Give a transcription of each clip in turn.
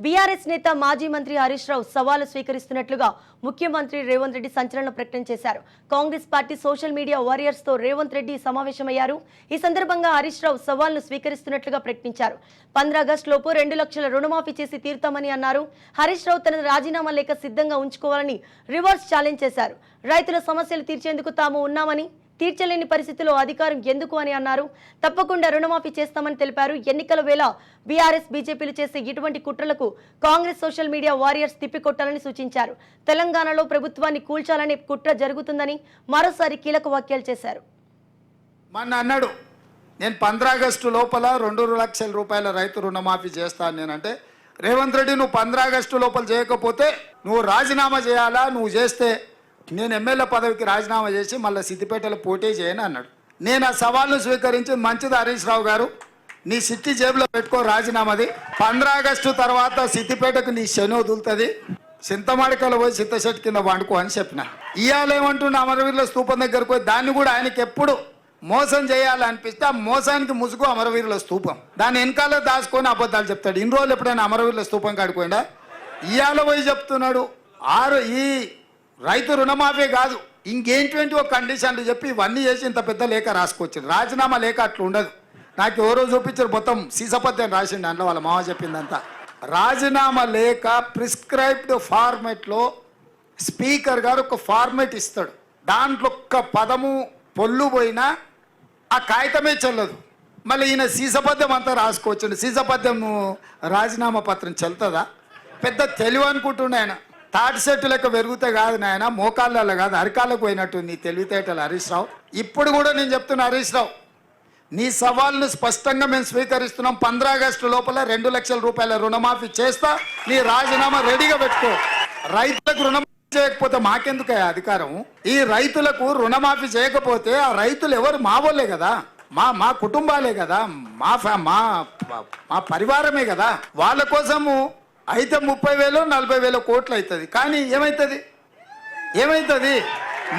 BRS నేత మాజీ మంత్రి హరీష్ రావు సవాలు స్వీకరిస్తున్నట్లుగా ముఖ్యమంత్రి రేవంత్ రెడ్డి సంచలన ప్రకటన చేశారు. Congress party social media warriors తో రేవంత్ రెడ్డి సమావేశమయ్యారు. ఈ సందర్భంగా హరీష్ రావు సవాల్ను స్వీకరిస్తున్నట్లుగా ప్రకటించారు. 15 ఆగస్టు లోపు 2 లక్షల రుణమాఫీ చేసి తీరుతామని అన్నారు. హరీష్ రావు తన రాజీనామా లేఖ సిద్ధంగా ఉంచుకోవాలని రివర్స్ ఛాలెంజ్ చేశారు. రైతుల సమస్యలు తీర్చేందుకు తాము ఉన్నామని, తీర్చలేని పరిస్థితిలో అధికారం ఎందుకు అని అన్నారు. తప్పకుండా రుణమాఫీ చేస్తామని తెలిపారు. ఎన్నికల వేళ బీఆర్ఎస్ బీజేపీలు చేసే ఇటువంటి కుట్రలకు కాంగ్రెస్ సోషల్ మీడియా వారియర్స్ తిప్పికొట్టాలని సూచించారు. తెలంగాణలో ప్రభుత్వాన్ని కూల్చాలనే కుట్ర జరుగుతుందని మరోసారి కీలక వ్యాఖ్యలు చేశారు. మొన్న అన్నాడు, నేను 15 ఆగస్టు లోపల 2 లక్షల రూపాయల రైతు రుణమాఫీ చేస్తాను. నేనంటే, రేవంత్ రెడ్డి నువ్వు 15 ఆగస్టు లోపల చేయకపోతే నువ్వు రాజీనామా చేయాలా, నువ్వు చేస్తే నేను ఎమ్మెల్యే పదవికి రాజీనామా చేసి మళ్ళీ సిద్దిపేటలో పోటీ చేయని అన్నాడు. నేను ఆ సవాల్ను స్వీకరించి, మంచిది హరీష్ రావు గారు, నీ సిట్టి జేబులో పెట్టుకో రాజీనామాది. 15 ఆగస్టు తర్వాత సిద్దిపేటకు నీ శని వదులుతుంది, చింతమాడికలో పోయి చింతశెట్టి కింద వండుకో అని చెప్పిన. ఇవాళ ఏమంటున్నా, అమరవీరుల స్తూపం దగ్గరకు పోయి దాన్ని కూడా ఆయనకి ఎప్పుడు మోసం చేయాలనిపిస్తే ఆ మోసానికి ముసుగు అమరవీరుల స్తూపం, దాన్ని వెనకాల దాచుకొని అబద్ధాలు చెప్తాడు. ఇన్ని రోజులు ఎప్పుడైనా అమరవీరుల స్తూపం కాడిపోయిందా? ఇవాళ పోయి చెప్తున్నాడు ఈ రైతు రుణమాఫీ కాదు, ఇంకేంటి ఒక కండిషన్లు చెప్పి ఇవన్నీ చేసి ఇంత పెద్ద లేఖ రాసుకొచ్చింది. రాజీనామా లేఖ అట్లా ఉండదు. నాకు ఎవరో చూపించారు, మొత్తం సీసపత్యం రాసిండు అందులో, వాళ్ళ మామ చెప్పిందంతా. రాజీనామా లేఖ ప్రిస్క్రైబ్డ్ ఫార్మెట్లో స్పీకర్ గారు ఒక ఫార్మెట్ ఇస్తాడు. దాంట్లో ఒక్క పదము పొల్లు పోయినా ఆ కాగితమే చెల్లదు. మళ్ళీ ఈయన సీసపద్యం అంతా రాసుకోవచ్చండి. సీసపద్యం రాజీనామా పత్రం చెల్తుందా? పెద్ద తెలివి అనుకుంటుండే ఆయన. తాటి సెట్టు లెక్క పెరుగుతే కాదు నాయన, మోకాళ్ళ కాదు అరికాళ్ళకు పోయినట్టు నీ తెలివితేటలు హరీష్ రావు. ఇప్పుడు కూడా నేను చెప్తున్నా హరీష్ రావు, నీ సవాల్ను స్పష్టంగా మేము స్వీకరిస్తున్నాం. 15 ఆగస్టు లోపల 2 లక్షల రూపాయల రుణమాఫీ చేస్తా, నీ రాజీనామా రెడీగా పెట్టుకో. రైతులకు రుణమాఫీ చేయకపోతే మాకెందుకు అధికారం? ఈ రైతులకు రుణమాఫీ చేయకపోతే ఆ రైతులు ఎవరు? మా వాళ్ళే కదా, మా కుటుంబాలే కదా, మా పరివారమే కదా. వాళ్ళ కోసము అయితే 30,000 40,000 కోట్లు అవుతుంది. కానీ ఏమైతుంది?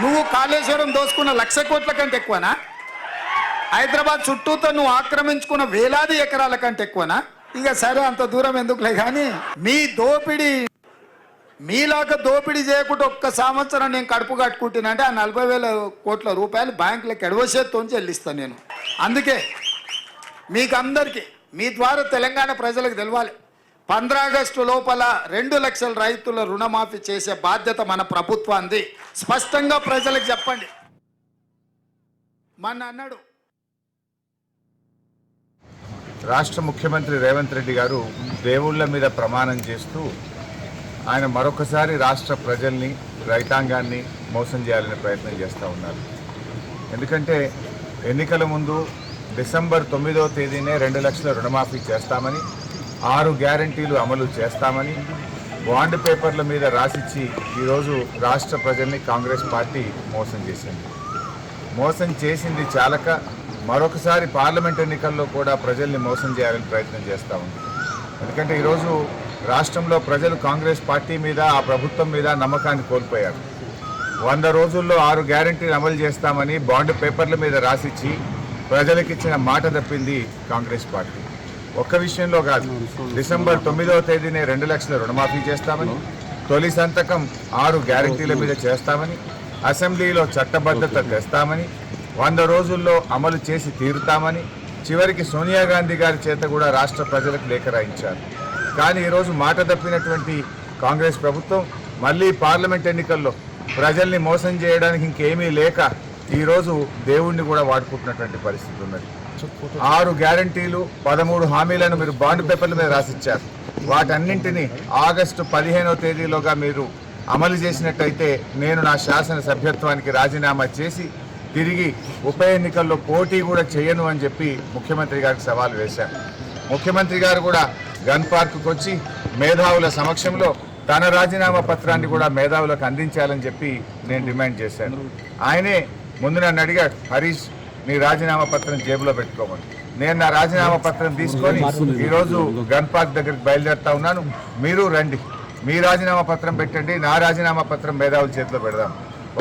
నువ్వు కాళేశ్వరం దోసుకున్న 1,00,000 కోట్ల కంటే ఎక్కువనా? హైదరాబాద్ చుట్టూతో నువ్వు ఆక్రమించుకున్న వేలాది ఎకరాల కంటే ఎక్కువనా? ఇక సరే, అంత దూరం ఎందుకులే. కానీ మీ దోపిడీ, మీలాగా దోపిడీ చేయకుండా ఒక్క సంవత్సరం నేను కడుపు కట్టుకుంటున్నానంటే ఆ 40,000 కోట్ల రూపాయలు బ్యాంకులకు ఎడవసేత్తో చెల్లిస్తాను నేను. అందుకే మీకు అందరికీ మీ ద్వారా తెలంగాణ ప్రజలకు తెలవాలి, 15 ఆగస్టు లోపల 2 లక్షల రైతుల రుణమాఫీ చేసే బాధ్యత మన ప్రభుత్వాన్ని. స్పష్టంగా ప్రజలకు చెప్పండి. మన అన్నాడు, రాష్ట్ర ముఖ్యమంత్రి రేవంత్ రెడ్డి గారు దేవుళ్ళ మీద ప్రమాణం చేస్తూ ఆయన మరొకసారి రాష్ట్ర ప్రజల్ని, రైతాంగాన్ని మోసం చేయాలనే ప్రయత్నం చేస్తూ ఉన్నారు. ఎందుకంటే ఎన్నికల ముందు డిసెంబర్ 9వ తేదీనే 2 లక్షల రుణమాఫీ చేస్తామని, 6 గ్యారంటీలు అమలు చేస్తామని బాండ్ పేపర్ల మీద రాసిచ్చి ఈరోజు రాష్ట్ర ప్రజల్ని కాంగ్రెస్ పార్టీ మోసం చేసింది. మోసం చేసింది చాలక మరొకసారి పార్లమెంట్ ఎన్నికల్లో కూడా ప్రజల్ని మోసం చేయాలని ప్రయత్నం చేస్తూ ఉంది. ఎందుకంటే ఈరోజు రాష్ట్రంలో ప్రజలు కాంగ్రెస్ పార్టీ మీద, ఆ ప్రభుత్వం మీద నమ్మకాన్ని కోల్పోయారు. 100 రోజుల్లో 6 గ్యారంటీలు అమలు చేస్తామని బాండ్ పేపర్ల మీద రాసిచ్చి ప్రజలకు ఇచ్చిన మాట తప్పింది కాంగ్రెస్ పార్టీ. ఒక్క విషయంలో కాదు, డిసెంబర్ 9వ తేదీనే 2 లక్షల రుణమాఫీ చేస్తామని, తొలి సంతకం 6 గ్యారంటీల మీద చేస్తామని, అసెంబ్లీలో చట్టబద్ధత తెస్తామని, 100 రోజుల్లో అమలు చేసి తీరుతామని, చివరికి సోనియా గాంధీ గారి చేత కూడా రాష్ట్ర ప్రజలకు లేఖ రాయించారు. కానీ ఈరోజు మాట తప్పినటువంటి కాంగ్రెస్ ప్రభుత్వం మళ్ళీ పార్లమెంట్ ఎన్నికల్లో ప్రజల్ని మోసం చేయడానికి ఇంకేమీ లేక ఈరోజు దేవుణ్ణి కూడా వాడుకుంటున్నటువంటి పరిస్థితి ఉన్నది. 6 గ్యారంటీలు, 13 హామీలను మీరు బాండ్ పేపర్ల మీద రాసిచ్చారు. వాటన్నింటినీ ఆగస్టు 15వ తేదీలోగా మీరు అమలు చేసినట్టయితే నేను నా శాసన సభ్యత్వానికి రాజీనామా చేసి తిరిగి ఉప ఎన్నికల్లో పోటీ కూడా చేయను అని చెప్పి ముఖ్యమంత్రి గారికి సవాల్ వేశారు. ముఖ్యమంత్రి గారు కూడా గన్ పార్క్కి వచ్చి మేధావుల సమక్షంలో తన రాజీనామా పత్రాన్ని కూడా మేధావులకు అందించాలని చెప్పి నేను డిమాండ్ చేశాను. ఆయనే ముందు నన్ను అడిగాడు, హరీష్ నీ రాజీనామా పత్రం జేబులో పెట్టుకోమని. నేను నా రాజీనామా పత్రం తీసుకొని ఈరోజు గన్ పార్క్ దగ్గరికి బయలుదేరుతా ఉన్నాను. మీరు రండి, మీ రాజీనామా పత్రం పెట్టండి, నా రాజీనామా పత్రం మేధావుల చేతిలో పెడదాం.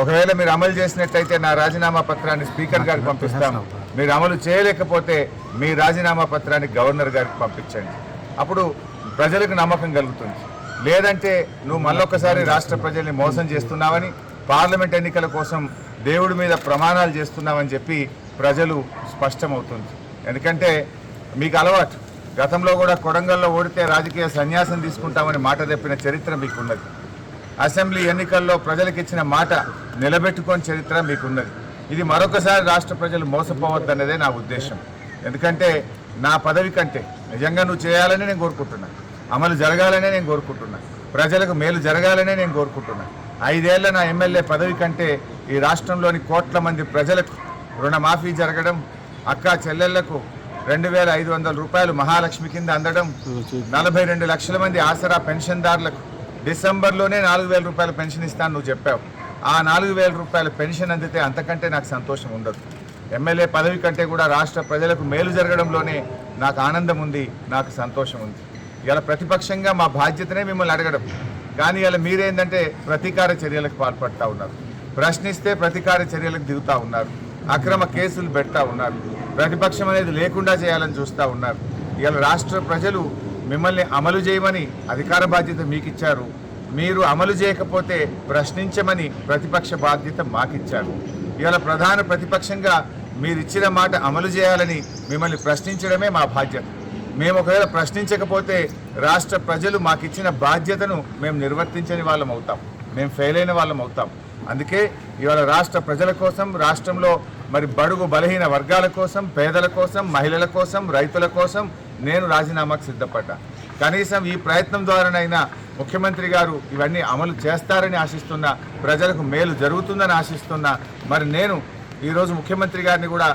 ఒకవేళ మీరు అమలు చేసినట్టయితే నా రాజీనామా పత్రాన్ని స్పీకర్ గారికి పంపిస్తాను, మీరు అమలు చేయలేకపోతే మీ రాజీనామా పత్రాన్ని గవర్నర్ గారికి పంపించండి. అప్పుడు ప్రజలకు నమ్మకం కలుగుతుంది. లేదంటే నువ్వు మళ్ళొక్కసారి రాష్ట్ర ప్రజల్ని మోసం చేస్తున్నావని, పార్లమెంట్ ఎన్నికల కోసం దేవుడి మీద ప్రమాణాలు చేస్తున్నావని చెప్పి ప్రజలు స్పష్టమవుతుంది. ఎందుకంటే మీకు అలవాటు, గతంలో కూడా కొడంగల్లో ఓడితే రాజకీయ సన్యాసం తీసుకుంటామని మాట తెప్పిన చరిత్ర మీకున్నది. అసెంబ్లీ ఎన్నికల్లో ప్రజలకు ఇచ్చిన మాట నిలబెట్టుకోని చరిత్ర మీకున్నది. ఇది మరొకసారి రాష్ట్ర ప్రజలు మోసపోవద్దన్నదే నా ఉద్దేశం. ఎందుకంటే నా పదవి కంటే నిజంగా నువ్వు చేయాలని నేను కోరుకుంటున్నా, అమలు జరగాలనే నేను కోరుకుంటున్నా, ప్రజలకు మేలు జరగాలనే నేను కోరుకుంటున్నా. 5 ఏళ్ల నా ఎమ్మెల్యే పదవి కంటే ఈ రాష్ట్రంలోని కోట్ల మంది ప్రజలకు రుణమాఫీ జరగడం, అక్కా చెల్లెళ్లకు 2,500 రూపాయలు మహాలక్ష్మి కింద అందడం, 42 లక్షల మంది ఆసరా పెన్షన్దారులకు డిసెంబర్లోనే 4,000 రూపాయల పెన్షన్ ఇస్తాను నువ్వు చెప్పావు. ఆ 4,000 రూపాయల పెన్షన్ అందితే అంతకంటే నాకు సంతోషం ఉండదు. ఎమ్మెల్యే పదవి కంటే కూడా రాష్ట్ర ప్రజలకు మేలు జరగడంలోనే నాకు ఆనందం ఉంది, నాకు సంతోషం ఉంది. ఇలా ప్రతిపక్షంగా మా బాధ్యతనే మిమ్మల్ని అడగడం, కానీ ఇలా మీరేందంటే ప్రతీకార చర్యలకు పాల్పడతా ఉన్నారు. ప్రశ్నిస్తే ప్రతీకార చర్యలకు దిగుతూ ఉన్నారు, అక్రమ కేసులు పెడతా ఉన్నారు, ప్రతిపక్షం అనేది లేకుండా చేయాలని చూస్తూ ఉన్నారు. ఇలా రాష్ట్ర ప్రజలు మిమ్మల్ని అమలు చేయమని అధికార బాధ్యత మీకు ఇచ్చారు. మీరు అమలు చేయకపోతే ప్రశ్నించమని ప్రతిపక్ష బాధ్యత మాకిచ్చారు. ఇవాళ ప్రధాన ప్రతిపక్షంగా మీరు ఇచ్చిన మాట అమలు చేయాలని మిమ్మల్ని ప్రశ్నించడమే మా బాధ్యత. మేము ఒకవేళ ప్రశ్నించకపోతే రాష్ట్ర ప్రజలు మాకిచ్చిన బాధ్యతను మేము నిర్వర్తించని వాళ్ళం అవుతాం, మేము ఫెయిల్ అయిన వాళ్ళం అవుతాం. అందుకే ఇవాళ రాష్ట్ర ప్రజల కోసం, రాష్ట్రంలో మరి బడుగు బలహీన వర్గాల కోసం, పేదల కోసం, మహిళల కోసం, రైతుల కోసం నేను రాజీనామాకు సిద్ధపడ్డా. కనీసం ఈ ప్రయత్నం ద్వారానైనా ముఖ్యమంత్రి గారు ఇవన్నీ అమలు చేస్తారని ఆశిస్తున్నా, ప్రజలకు మేలు జరుగుతుందని ఆశిస్తున్నా. మరి నేను ఈరోజు ముఖ్యమంత్రి గారిని కూడా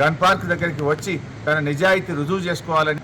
గన్ పార్క్ దగ్గరికి వచ్చి తన నిజాయితీ రుజువు చేసుకోవాలని